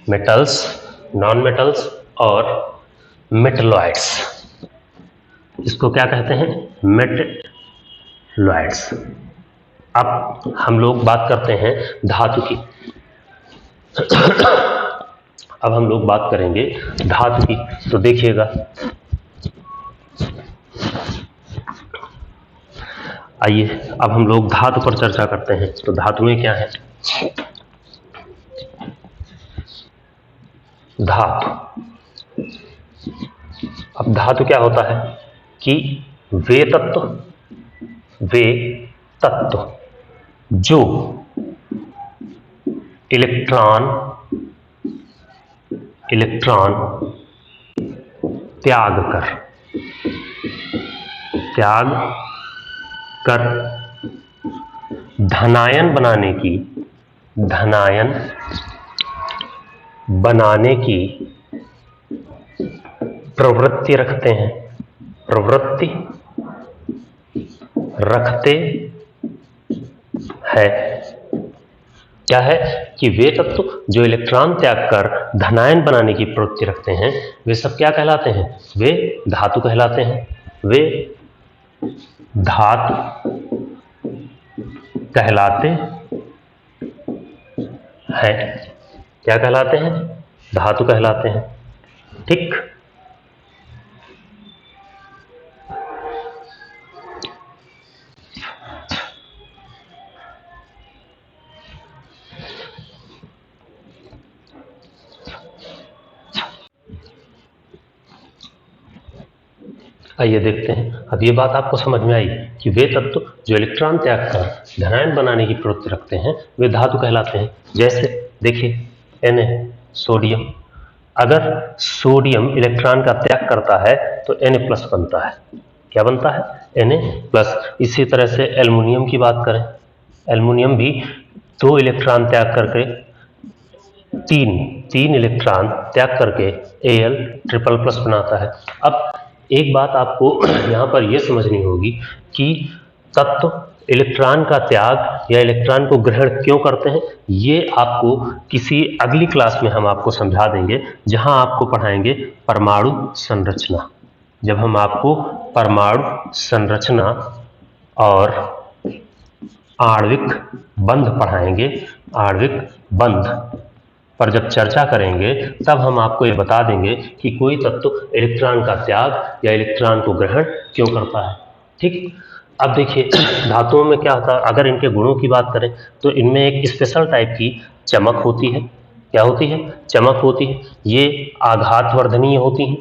मेटल्स और मेटलॉइड्स। इसको क्या कहते हैं? मेटलॉइड्स। अब हम लोग बात करते हैं धातु की। अब हम लोग बात करेंगे धातु की, तो देखिएगा, आइए अब हम लोग धातु पर चर्चा करते हैं। तो धातुएं क्या हैं? धातु, अब धातु क्या होता है कि वे तत्व जो इलेक्ट्रॉन त्याग कर धनायन बनाने की प्रवृत्ति रखते हैं, क्या है कि वे तत्व जो इलेक्ट्रॉन त्याग कर धनायन बनाने की प्रवृत्ति रखते हैं वे सब क्या कहलाते हैं? वे धातु कहलाते हैं। वे धातु कहलाते हैं। क्या कहलाते हैं? धातु कहलाते हैं। ठीक। आइए देखते हैं। अब ये बात आपको समझ में आई कि वे तत्व जो इलेक्ट्रॉन त्याग कर धनायन बनाने की प्रवृत्ति रखते हैं वे धातु कहलाते हैं। जैसे देखिए Na सोडियम, अगर सोडियम इलेक्ट्रॉन का त्याग करता है तो Na+ बनता है। क्या बनता है? Na+। इसी तरह से एल्युमिनियम की बात करें, एल्युमिनियम भी 2 इलेक्ट्रॉन त्याग करके तीन इलेक्ट्रॉन त्याग करके Al++ बनाता है। अब एक बात आपको यहाँ पर यह समझनी होगी कि तत्व इलेक्ट्रॉन का त्याग या इलेक्ट्रॉन को ग्रहण क्यों करते हैं, ये आपको किसी अगली क्लास में हम आपको समझा देंगे, जहां आपको पढ़ाएंगे परमाणु संरचना। जब हम आपको परमाणु संरचना और आणविक बंध पढ़ाएंगे, आणविक बंध पर जब चर्चा करेंगे तब हम आपको ये बता देंगे कि कोई तत्व इलेक्ट्रॉन का त्याग या इलेक्ट्रॉन को ग्रहण क्यों करता है। ठीक। अब देखिए धातुओं में क्या होता है, अगर इनके गुणों की बात करें तो इनमें एक स्पेशल टाइप की चमक होती है। क्या होती है? चमक होती है। ये आघातवर्धनीय होती हैं।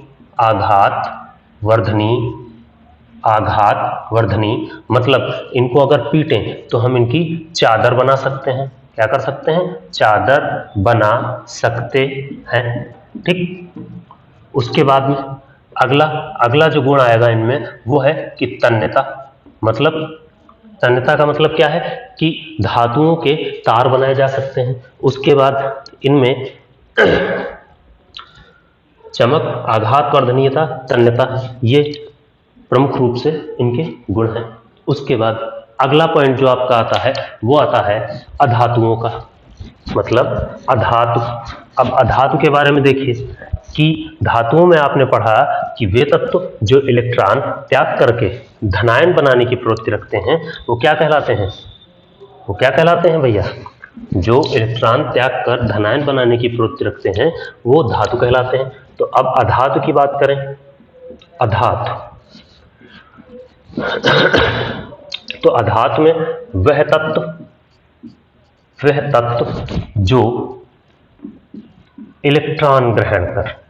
आघातवर्धनी मतलब इनको अगर पीटें तो हम इनकी चादर बना सकते हैं। क्या कर सकते हैं? चादर बना सकते हैं। ठीक। उसके बाद में अगला जो गुण आएगा इनमें वो है कि तन्यता। मतलब तन्यता का मतलब क्या है कि धातुओं के तार बनाए जा सकते हैं। उसके बाद इनमें चमक, आघातवर्धनीयता, तन्यता, ये प्रमुख रूप से इनके गुण हैं। उसके बाद अगला पॉइंट जो आपका आता है वो आता है अधातुओं का, मतलब अधातु। अब अधातु के बारे में देखिए कि धातुओं में आपने पढ़ा कि वे तत्व जो इलेक्ट्रॉन त्याग करके धनायन बनाने की प्रवृत्ति रखते हैं वो क्या कहलाते हैं? वो क्या कहलाते हैं भैया? जो इलेक्ट्रॉन त्याग कर धनायन बनाने की प्रवृत्ति रखते हैं वो धातु कहलाते हैं। तो अब अधातु की बात करें, अधातु तो अधातु में वह तत्व जो इलेक्ट्रॉन ग्रहण कर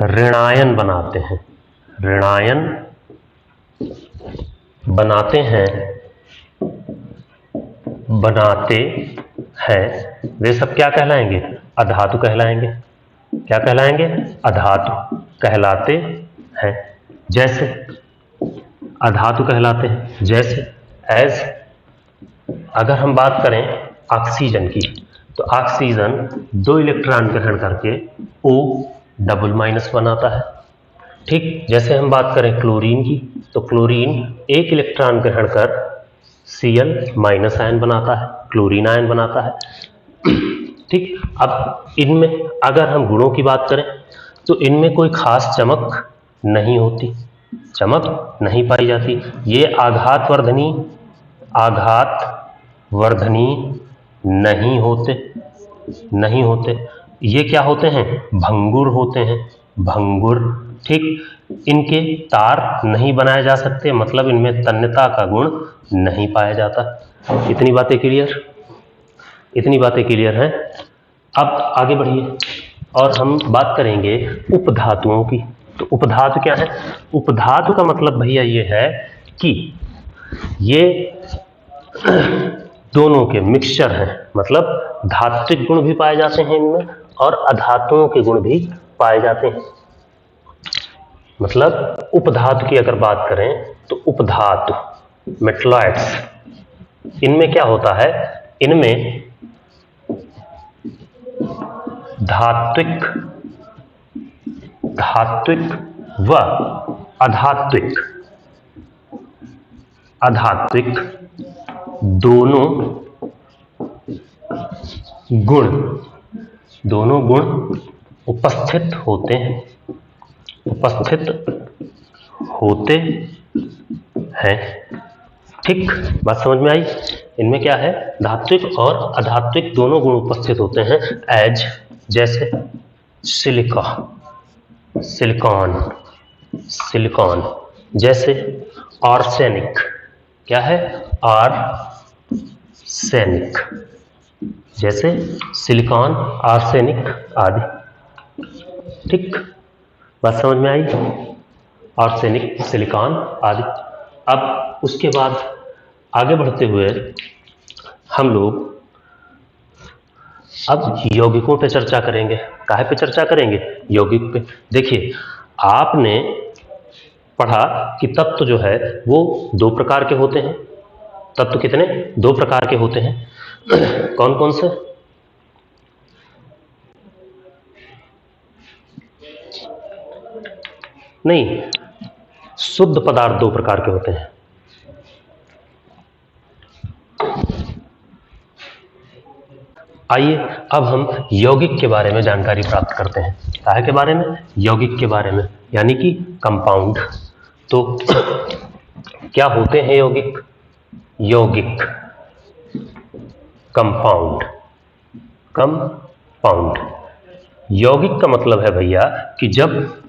ऋणायन बनाते हैं, वे सब क्या कहलाएंगे? अधातु कहलाएंगे। क्या कहलाएंगे? अधातु कहलाते हैं। जैसे अधातु कहलाते हैं, जैसे अगर हम बात करें ऑक्सीजन की तो ऑक्सीजन 2 इलेक्ट्रॉन ग्रहण करके O⸻- बनाता है। ठीक। जैसे हम बात करें क्लोरीन की तो क्लोरीन 1 इलेक्ट्रॉन ग्रहण कर Cl- आयन बनाता है, क्लोरीन आयन बनाता है। ठीक। अब इनमें अगर हम गुणों की बात करें तो इनमें कोई खास चमक नहीं होती, चमक नहीं पाई जाती। ये आघातवर्धनी नहीं होते। ये क्या होते हैं? भंगुर होते हैं, भंगुर। ठीक। इनके तार नहीं बनाए जा सकते, मतलब इनमें तन्यता का गुण नहीं पाया जाता। इतनी बातें क्लियर हैं। अब आगे बढ़िए और हम बात करेंगे उपधातुओं की। तो उपधातु क्या है? उपधातु का मतलब भैया ये है कि ये दोनों के मिक्सचर हैं, मतलब धात्विक गुण भी पाए जाते हैं इनमें और अधातुओं के गुण भी पाए जाते हैं। मतलब उपधातु की अगर बात करें तो उपधातु मेटलॉइड्स, इनमें क्या होता है, इनमें धात्विक व अधात्विक दोनों गुण उपस्थित होते हैं। ठीक, बात समझ में आई? इनमें क्या है, धात्विक और अधात्विक दोनों गुण उपस्थित होते हैं। एज, जैसे सिलिकॉन, जैसे आर्सेनिक, क्या है, आर्सेनिक, जैसे सिलिकॉन, आर्सेनिक आदि। ठीक, बात समझ में आई? आर्सेनिक, सिलिकॉन आदि। अब उसके बाद आगे बढ़ते हुए हम लोग अब यौगिकों पे चर्चा करेंगे। काहे पे चर्चा करेंगे? यौगिक पे। देखिए, आपने पढ़ा कि तत्व जो है वो 2 प्रकार के होते हैं। तत्व कितने? 2 प्रकार के होते हैं। कौन कौन से? नहीं, शुद्ध पदार्थ 2 प्रकार के होते हैं। आइए अब हम यौगिक के बारे में जानकारी प्राप्त करते हैं। काहे के बारे में? यौगिक के बारे में, यानी कि कंपाउंड। तो क्या होते हैं यौगिक? यौगिक कंपाउंड। यौगिक का मतलब है भैया कि जब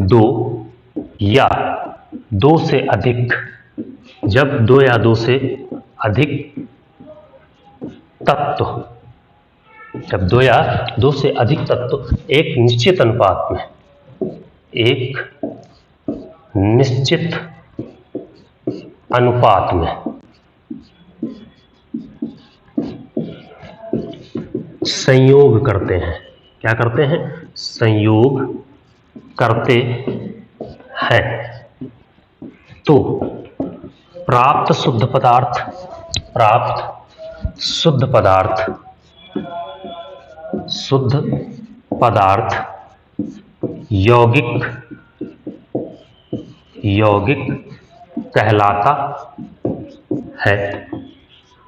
2 या 2 से अधिक तत्व, जब 2 या 2 से अधिक तत्व एक निश्चित अनुपात में संयोग करते हैं। क्या करते हैं? संयोग करते हैं। तो प्राप्त शुद्ध पदार्थ यौगिक कहलाता है।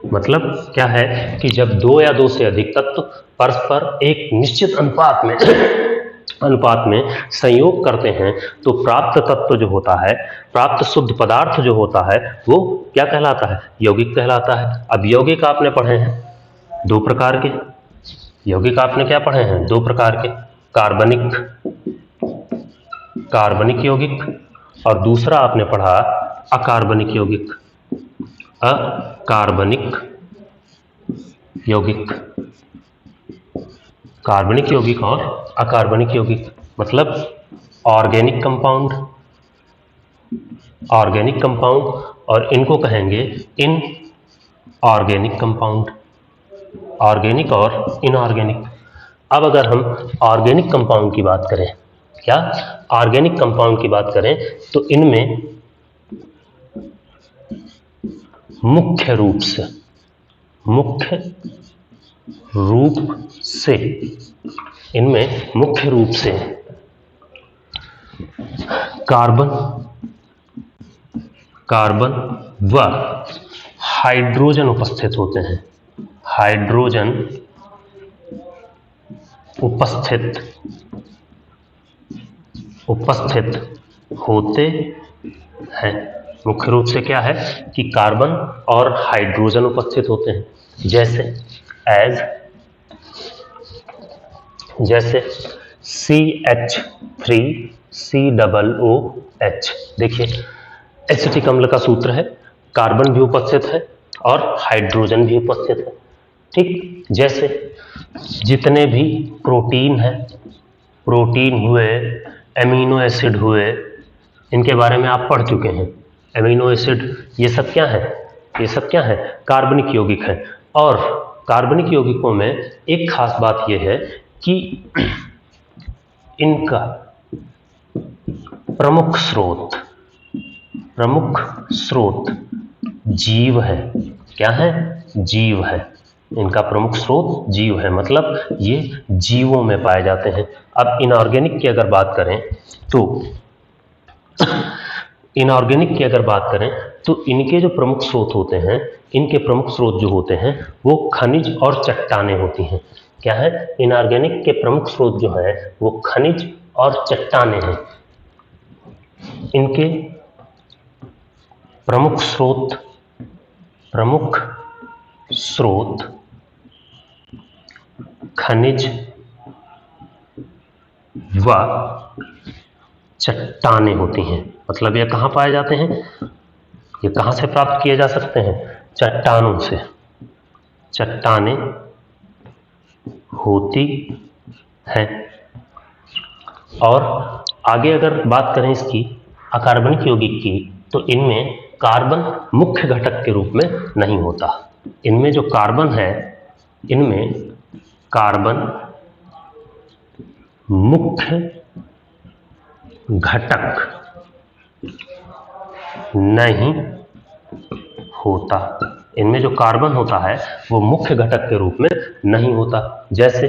मतलब क्या है कि जब 2 या 2 से अधिक तत्व परस्पर एक निश्चित अनुपात में संयोग करते हैं तो प्राप्त तत्व जो होता है, प्राप्त शुद्ध पदार्थ जो होता है, वो क्या कहलाता है? यौगिक कहलाता है। अब यौगिक आपने पढ़े हैं 2 प्रकार के। यौगिक आपने क्या पढ़े हैं? 2 प्रकार के, कार्बनिक यौगिक, और दूसरा आपने पढ़ा अकार्बनिक यौगिक। कार्बनिक यौगिक और अकार्बनिक यौगिक मतलब ऑर्गेनिक कंपाउंड, और इनको कहेंगे इनऑर्गेनिक कंपाउंड। ऑर्गेनिक और इनऑर्गेनिक। अब अगर हम ऑर्गेनिक कंपाउंड की बात करें, क्या ऑर्गेनिक कंपाउंड की बात करें, तो इनमें मुख्य रूप से कार्बन व हाइड्रोजन उपस्थित होते हैं। हाइड्रोजन उपस्थित होते हैं। मुख्य रूप से क्या है कि कार्बन और हाइड्रोजन उपस्थित होते हैं। जैसे CH3COOH। देखिए, एसिटिक अम्ल का सूत्र है, कार्बन भी उपस्थित है और हाइड्रोजन भी उपस्थित है। ठीक, जैसे जितने भी प्रोटीन हुए, एमिनो एसिड हुए, इनके बारे में आप पढ़ चुके हैं। एमिनो एसिड ये सब क्या है? कार्बनिक यौगिक है। और कार्बनिक यौगिकों में एक खास बात यह है कि इनका प्रमुख स्रोत, प्रमुख स्रोत जीव है। क्या है? जीव है। इनका प्रमुख स्रोत जीव है, मतलब ये जीवों में पाए जाते हैं। अब इनऑर्गेनिक की अगर बात करें तो इनऑर्गेनिक की अगर बात करें तो इनके जो प्रमुख स्रोत होते हैं, इनके प्रमुख स्रोत जो होते हैं वो खनिज और चट्टानें होती हैं। क्या है? इनऑर्गेनिक के प्रमुख स्रोत जो है वो खनिज और चट्टानें हैं। इनके प्रमुख स्रोत खनिज व चट्टानें होती हैं। मतलब ये कहाँ पाए जाते हैं? ये कहाँ से प्राप्त किए जा सकते हैं? चट्टानों से। चट्टानें होती हैं। और आगे अगर बात करें इसकी अकार्बनिक यौगिक की, तो इनमें कार्बन मुख्य घटक के रूप में नहीं होता। इनमें जो कार्बन है, इनमें कार्बन मुख्य घटक नहीं होता। इनमें जो कार्बन होता है वो मुख्य घटक के रूप में नहीं होता। जैसे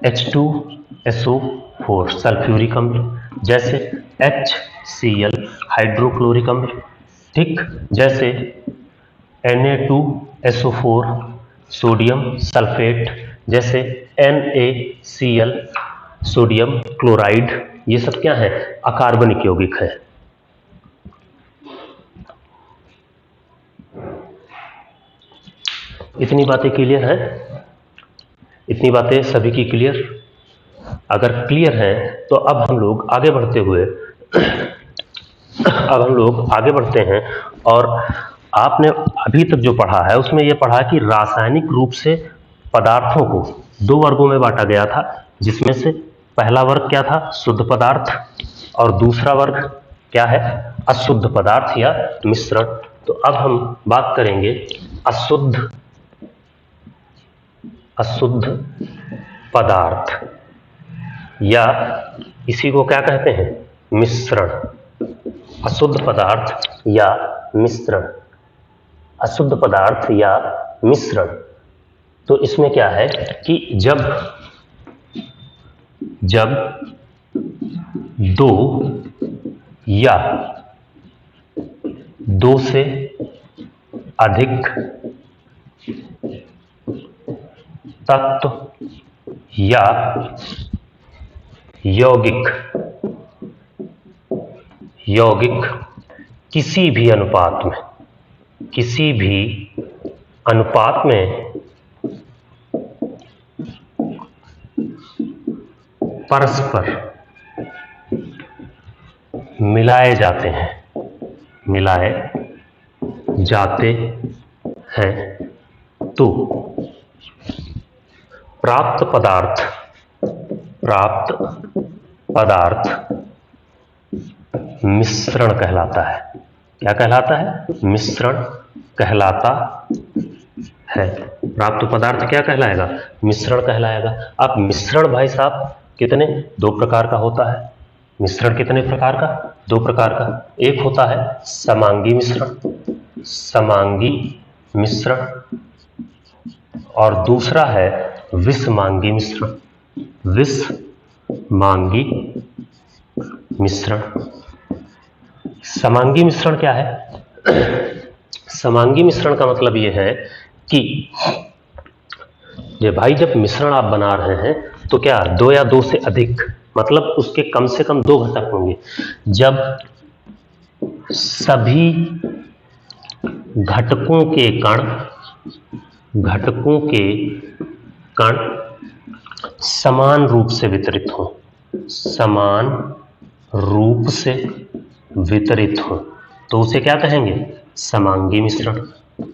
H2SO4 सल्फ्यूरिक अम्ल, जैसे HCl हाइड्रोक्लोरिक अम्ल, ठीक, जैसे Na2SO4 सोडियम सल्फेट, जैसे NaCl सोडियम क्लोराइड। ये सब क्या है? अकार्बनिक यौगिक है। इतनी बातें क्लियर हैं? इतनी बातें सभी की क्लियर? अगर क्लियर है तो अब हम लोग आगे बढ़ते हैं। और आपने अभी तक जो पढ़ा है उसमें यह पढ़ा कि रासायनिक रूप से पदार्थों को दो वर्गों में बांटा गया था, जिसमें से पहला वर्ग क्या था? शुद्ध पदार्थ, और दूसरा वर्ग क्या है? अशुद्ध पदार्थ या मिश्रण। तो अब हम बात करेंगे अशुद्ध पदार्थ, या इसी को क्या कहते हैं? मिश्रण। अशुद्ध पदार्थ या मिश्रण। अशुद्ध पदार्थ या मिश्रण। तो इसमें क्या है कि जब दो या दो से अधिक तत्व या यौगिक किसी भी अनुपात में परस्पर मिलाए जाते हैं तो प्राप्त पदार्थ मिश्रण कहलाता है। क्या कहलाता है? मिश्रण कहलाता है। प्राप्त पदार्थ क्या कहलाएगा? मिश्रण कहलाएगा। अब मिश्रण भाई साहब कितने? दो प्रकार का होता है। मिश्रण कितने प्रकार का? दो प्रकार का। एक होता है समांगी मिश्रण, और दूसरा है विषमांगी मिश्रण। समांगी मिश्रण क्या है? समांगी मिश्रण का मतलब यह है कि ये भाई जब मिश्रण आप बना रहे हैं तो क्या दो या दो से अधिक, मतलब उसके कम से कम दो घटक होंगे। जब सभी घटकों के कण समान रूप से वितरित हो, तो उसे क्या कहेंगे? समांगी मिश्रण।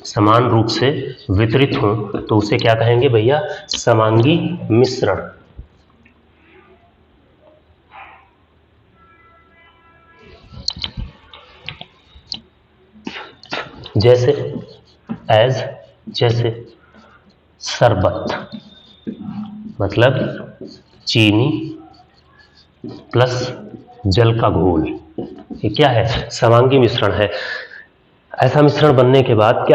समान रूप से वितरित हो तो उसे क्या कहेंगे भैया? समांगी मिश्रण। जैसे शरबत, मतलब चीनी प्लस जल का घोल। ये क्या है? समांगी मिश्रण है। ऐसा मिश्रण बनने के बाद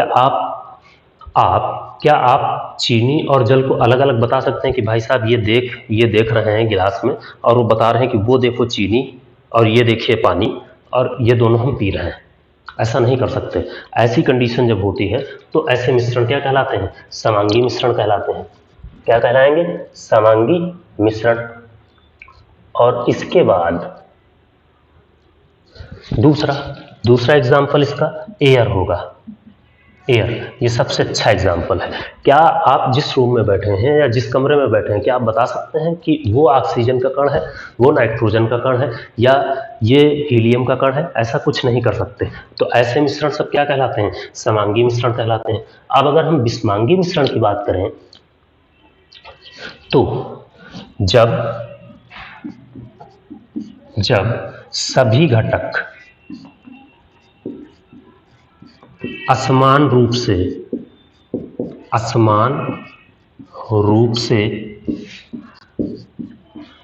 क्या आप चीनी और जल को अलग अलग बता सकते हैं कि भाई साहब ये देख रहे हैं गिलास में और वो बता रहे हैं कि वो देखो चीनी और ये देखिए पानी और ये दोनों हम पी रहे हैं? ऐसा नहीं कर सकते। ऐसी कंडीशन जब होती है तो ऐसे मिश्रण क्या कहलाते हैं? समांगी मिश्रण कहलाते हैं। क्या कहलाएंगे? समांगी मिश्रण। और इसके बाद दूसरा एग्जाम्पल इसका एयर होगा। एयर, ये सबसे अच्छा एग्जाम्पल है। क्या आप जिस रूम में बैठे हैं या जिस कमरे में बैठे हैं, क्या आप बता सकते हैं कि वो ऑक्सीजन का कण है, वो नाइट्रोजन का कण है या ये हीलियम का कण है? ऐसा कुछ नहीं कर सकते। तो ऐसे मिश्रण सब क्या कहलाते हैं? समांगी मिश्रण कहलाते हैं। अब अगर हम विषमांगी मिश्रण की बात करें तो जब सभी घटक असमान रूप से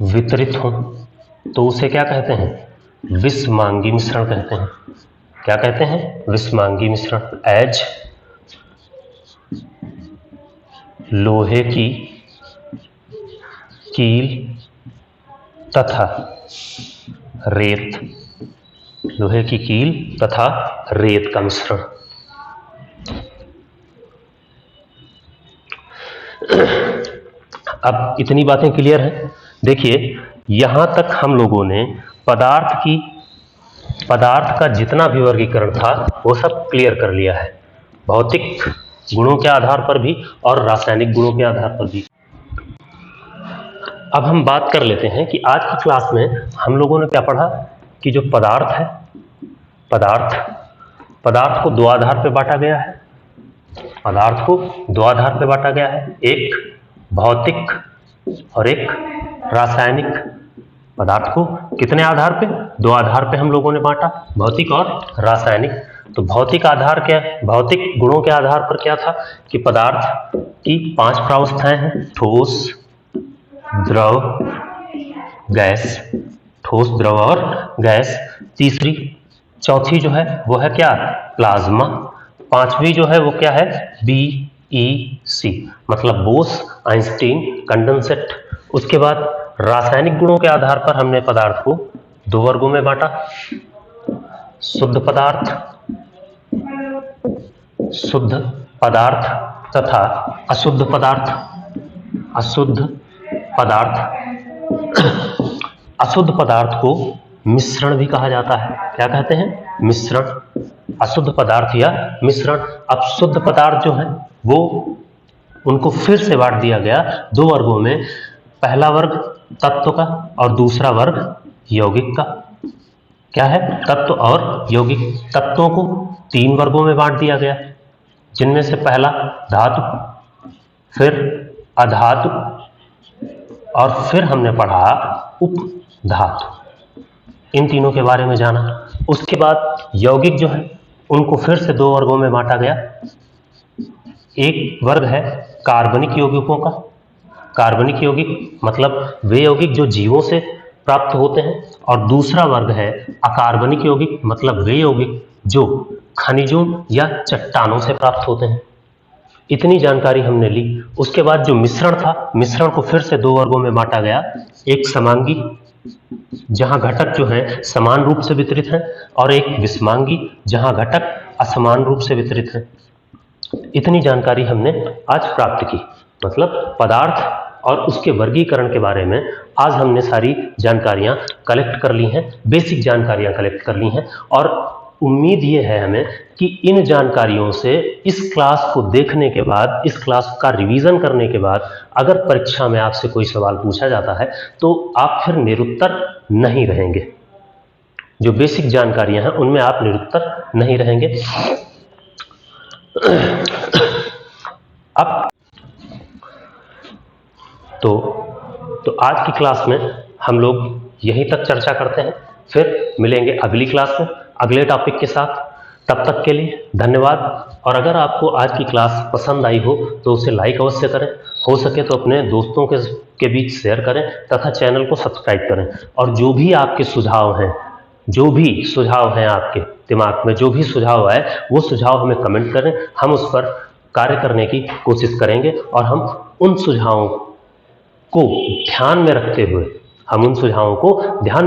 वितरित हो तो उसे क्या कहते हैं? विषमांगी मिश्रण कहते हैं। क्या कहते हैं? विषमांगी मिश्रण। एज लोहे की कील तथा रेत, लोहे की कील तथा रेत का मिश्रण। अब इतनी बातें क्लियर हैं। देखिए यहां तक हम लोगों ने पदार्थ का जितना भी वर्गीकरण था वो सब क्लियर कर लिया है, भौतिक गुणों के आधार पर भी और रासायनिक गुणों के आधार पर भी। अब हम बात कर लेते हैं कि आज की क्लास में हम लोगों ने क्या पढ़ा कि जो पदार्थ है, पदार्थ को दो आधार पर बांटा गया है। पदार्थ को दो आधार पर बांटा गया है, एक भौतिक और एक रासायनिक। पदार्थ को कितने आधार पे? दो आधार पे हम लोगों ने बांटा, भौतिक और रासायनिक। तो भौतिक गुणों के आधार पर क्या था कि पदार्थ की 5 प्रावस्थाएं हैं: ठोस, द्रव, गैस, ठोस, द्रव और गैस। चौथी जो है वो है क्या? प्लाज्मा। पांचवी जो है वो क्या है? BEC, मतलब बोस, आइंस्टीन, कंडेंसेट। उसके बाद रासायनिक गुणों के आधार पर हमने पदार्थ को दो वर्गों में बांटा: शुद्ध पदार्थ तथा अशुद्ध पदार्थ। अशुद्ध पदार्थ को मिश्रण भी कहा जाता है। क्या कहते हैं? मिश्रण। अशुद्ध पदार्थ या मिश्रण। अब शुद्ध पदार्थ जो है वो उनको फिर से बांट दिया गया दो वर्गों में, पहला वर्ग तत्व का और दूसरा वर्ग यौगिक का। क्या है? तत्व और यौगिक। तत्वों को 3 वर्गों में बांट दिया गया, जिनमें से पहला धातु, फिर अधातु और फिर हमने पढ़ा उपधातु। इन तीनों के बारे में जाना। उसके बाद यौगिक जो है उनको फिर से 2 वर्गों में बांटा गया। एक वर्ग है कार्बनिक यौगिकों का। कार्बनिक यौगिक मतलब वे यौगिक जो जीवों से प्राप्त होते हैं, और दूसरा वर्ग है अकार्बनिक यौगिक, मतलब वे यौगिक जो खनिजों या चट्टानों से प्राप्त होते हैं। इतनी जानकारी हमने ली। उसके बाद जो मिश्रण था, मिश्रण को फिर से 2 वर्गों में बांटा गया। एक समांगी, जहां घटक जो है समान रूप से वितरित हैं, और एक विषमांगी, जहां घटक असमान रूप से वितरित हैं। इतनी जानकारी हमने आज प्राप्त की। मतलब पदार्थ और उसके वर्गीकरण के बारे में आज हमने सारी जानकारियां कलेक्ट कर ली हैं, बेसिक जानकारियां कलेक्ट कर ली हैं। और उम्मीद ये है हमें कि इन जानकारियों से इस क्लास को देखने के बाद, इस क्लास का रिवीजन करने के बाद अगर परीक्षा में आपसे कोई सवाल पूछा जाता है तो आप फिर निरुत्तर नहीं रहेंगे। जो बेसिक जानकारियां हैं उनमें आप निरुत्तर नहीं रहेंगे। अब तो आज की क्लास में हम लोग यहीं तक चर्चा करते हैं, फिर मिलेंगे अगली क्लास में अगले टॉपिक के साथ। तब तक के लिए धन्यवाद। और अगर आपको आज की क्लास पसंद आई हो तो उसे लाइक अवश्य करें, हो सके तो अपने दोस्तों के बीच शेयर करें तथा चैनल को सब्सक्राइब करें। और जो भी आपके सुझाव हैं, जो भी सुझाव हैं आपके दिमाग में, जो भी सुझाव आए वो सुझाव हमें कमेंट करें, हम उस पर कार्य करने की कोशिश करेंगे। और हम उन सुझावों को ध्यान में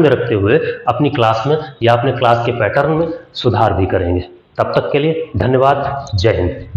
रखते हुए अपनी क्लास में या अपने क्लास के पैटर्न में सुधार भी करेंगे। तब तक के लिए धन्यवाद। जय हिंद।